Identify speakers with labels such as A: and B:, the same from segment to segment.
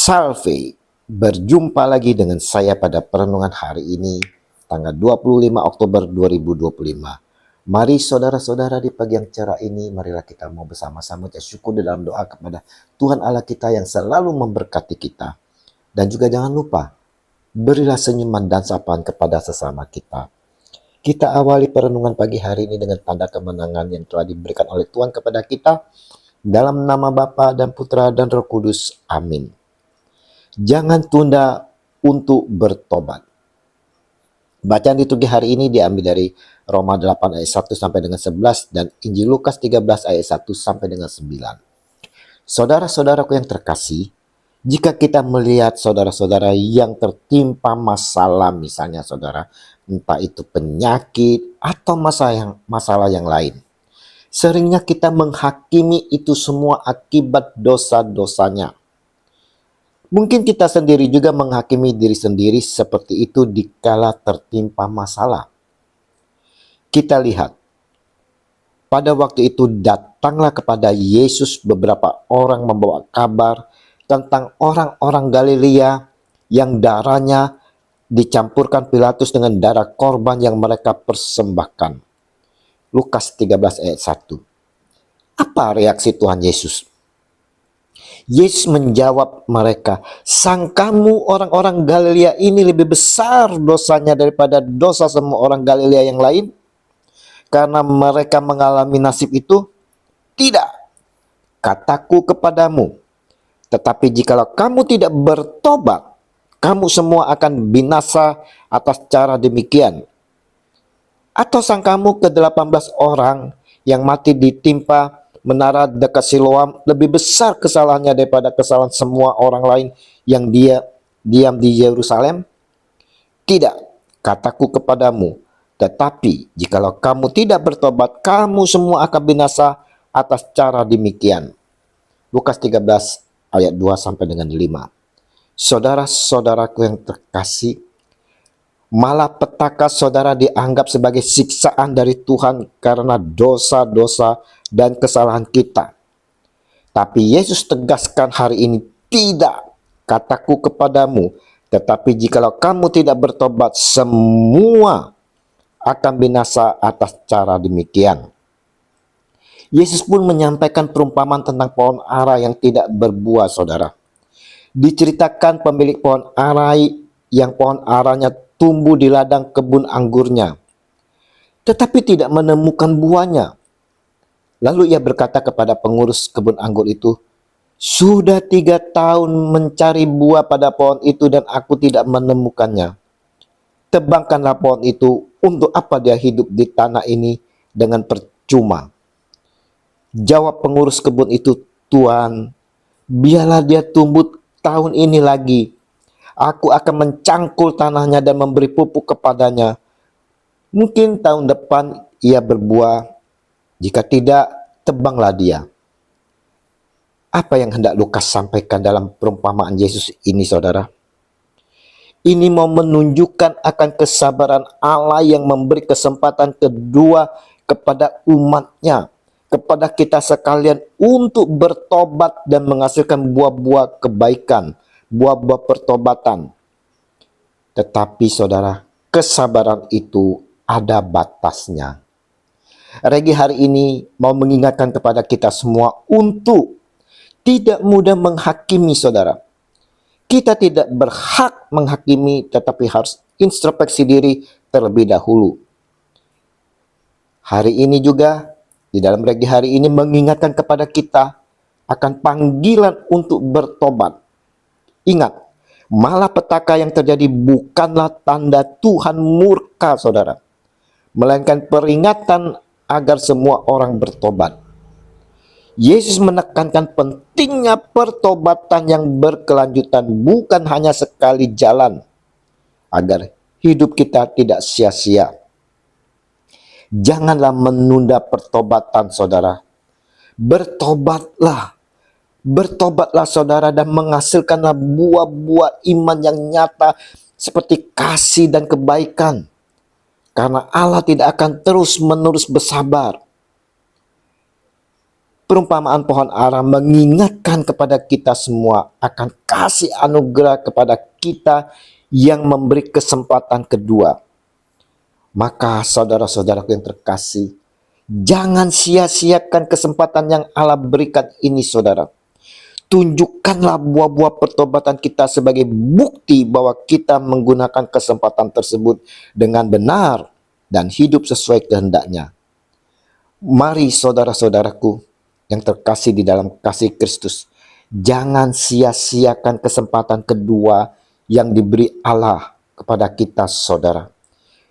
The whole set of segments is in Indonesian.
A: Salve, berjumpa lagi dengan saya pada perenungan hari ini, tanggal 25 Oktober 2025. Mari saudara-saudara di pagi yang cerah ini, marilah kita mau bersama-sama syukur dalam doa kepada Tuhan Allah kita yang selalu memberkati kita. Dan juga jangan lupa, berilah senyuman dan sapaan kepada sesama kita. Kita awali perenungan pagi hari ini dengan tanda kemenangan yang telah diberikan oleh Tuhan kepada kita. Dalam nama Bapa dan Putra dan Roh Kudus. Amin. Jangan tunda untuk bertobat. Bacaan liturgi hari ini diambil dari Roma 8 ayat 1 sampai dengan 11 dan Injil Lukas 13 ayat 1 sampai dengan 9. Saudara-saudaraku yang terkasih, jika kita melihat saudara-saudara yang tertimpa masalah, misalnya saudara, entah itu penyakit atau masalah yang lain, seringnya kita menghakimi itu semua akibat dosa-dosanya. Mungkin kita sendiri juga menghakimi diri sendiri seperti itu dikala tertimpa masalah. Kita lihat, pada waktu itu datanglah kepada Yesus beberapa orang membawa kabar tentang orang-orang Galilea yang darahnya dicampurkan Pilatus dengan darah korban yang mereka persembahkan. Lukas 13 ayat 1. Apa reaksi Tuhan Yesus? Yesus menjawab mereka, "Sangkamu orang-orang Galilea ini lebih besar dosanya daripada dosa semua orang Galilea yang lain? Karena mereka mengalami nasib itu? Tidak, kataku kepadamu. Tetapi jikalau kamu tidak bertobat, kamu semua akan binasa atas cara demikian. Atau sangkamu ke-18 orang yang mati ditimpa menara dekat Siloam lebih besar kesalahannya daripada kesalahan semua orang lain yang diam di Yerusalem? Tidak, kataku kepadamu. Tetapi jikalau kamu tidak bertobat, kamu semua akan binasa atas cara demikian." Lukas 13 ayat 2 sampai dengan 5. Saudara-saudaraku yang terkasih, malapetaka saudara dianggap sebagai siksaan dari Tuhan karena dosa-dosa dan kesalahan kita. Tapi Yesus tegaskan hari ini, "Tidak, kataku kepadamu, tetapi jikalau kamu tidak bertobat, semua akan binasa atas cara demikian." Yesus pun menyampaikan perumpamaan tentang pohon ara yang tidak berbuah, saudara. Diceritakan pemilik pohon ara yang pohon aranya tumbuh di ladang kebun anggurnya, tetapi tidak menemukan buahnya. Lalu ia berkata kepada pengurus kebun anggur itu, "Sudah 3 tahun mencari buah pada pohon itu dan aku tidak menemukannya. Tebangkanlah pohon itu, untuk apa dia hidup di tanah ini dengan percuma?" Jawab pengurus kebun itu, "Tuan, biarlah dia tumbuh tahun ini lagi. Aku akan mencangkul tanahnya dan memberi pupuk kepadanya. Mungkin tahun depan ia berbuah. Jika tidak, tebanglah dia." Apa yang hendak Lukas sampaikan dalam perumpamaan Yesus ini, saudara? Ini mau menunjukkan akan kesabaran Allah yang memberi kesempatan kedua kepada umatnya, kepada kita sekalian untuk bertobat dan menghasilkan buah-buah kebaikan, buah-buah pertobatan. Tetapi saudara, kesabaran itu ada batasnya. Regi hari ini mau mengingatkan kepada kita semua untuk tidak mudah menghakimi, saudara. Kita tidak berhak menghakimi, tetapi harus introspeksi diri terlebih dahulu. Hari ini juga, di dalam regi hari ini mengingatkan kepada kita akan panggilan untuk bertobat. Ingat, malapetaka yang terjadi bukanlah tanda Tuhan murka, saudara, melainkan peringatan agar semua orang bertobat. Yesus menekankan pentingnya pertobatan yang berkelanjutan, bukan hanya sekali jalan, agar hidup kita tidak sia-sia. Janganlah menunda pertobatan, saudara. Bertobatlah saudara, dan menghasilkanlah buah-buah iman yang nyata seperti kasih dan kebaikan. Karena Allah tidak akan terus-menerus bersabar. Perumpamaan pohon ara mengingatkan kepada kita semua akan kasih anugerah kepada kita yang memberi kesempatan kedua. Maka saudara-saudaraku yang terkasih, jangan sia-siakan kesempatan yang Allah berikan ini, saudara. Tunjukkanlah buah-buah pertobatan kita sebagai bukti bahwa kita menggunakan kesempatan tersebut dengan benar dan hidup sesuai kehendaknya. Mari saudara-saudaraku yang terkasih di dalam kasih Kristus, jangan sia-siakan kesempatan kedua yang diberi Allah kepada kita, saudara.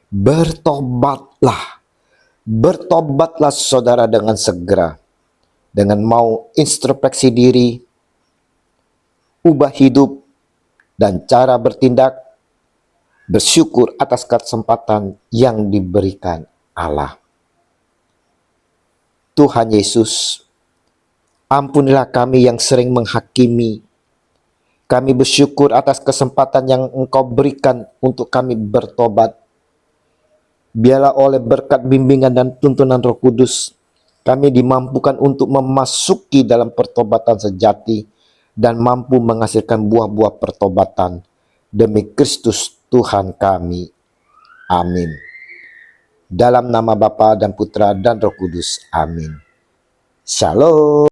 A: Bertobatlah, bertobatlah saudara dengan segera, dengan mau introspeksi diri, ubah hidup, dan cara bertindak, bersyukur atas kesempatan yang diberikan Allah. Tuhan Yesus, ampunilah kami yang sering menghakimi. Kami bersyukur atas kesempatan yang Engkau berikan untuk kami bertobat. Biarlah oleh berkat bimbingan dan tuntunan Roh Kudus, kami dimampukan untuk memasuki dalam pertobatan sejati dan mampu menghasilkan buah-buah pertobatan demi Kristus Tuhan kami. Amin. Dalam nama Bapa dan Putra dan Roh Kudus. Amin. Shalom.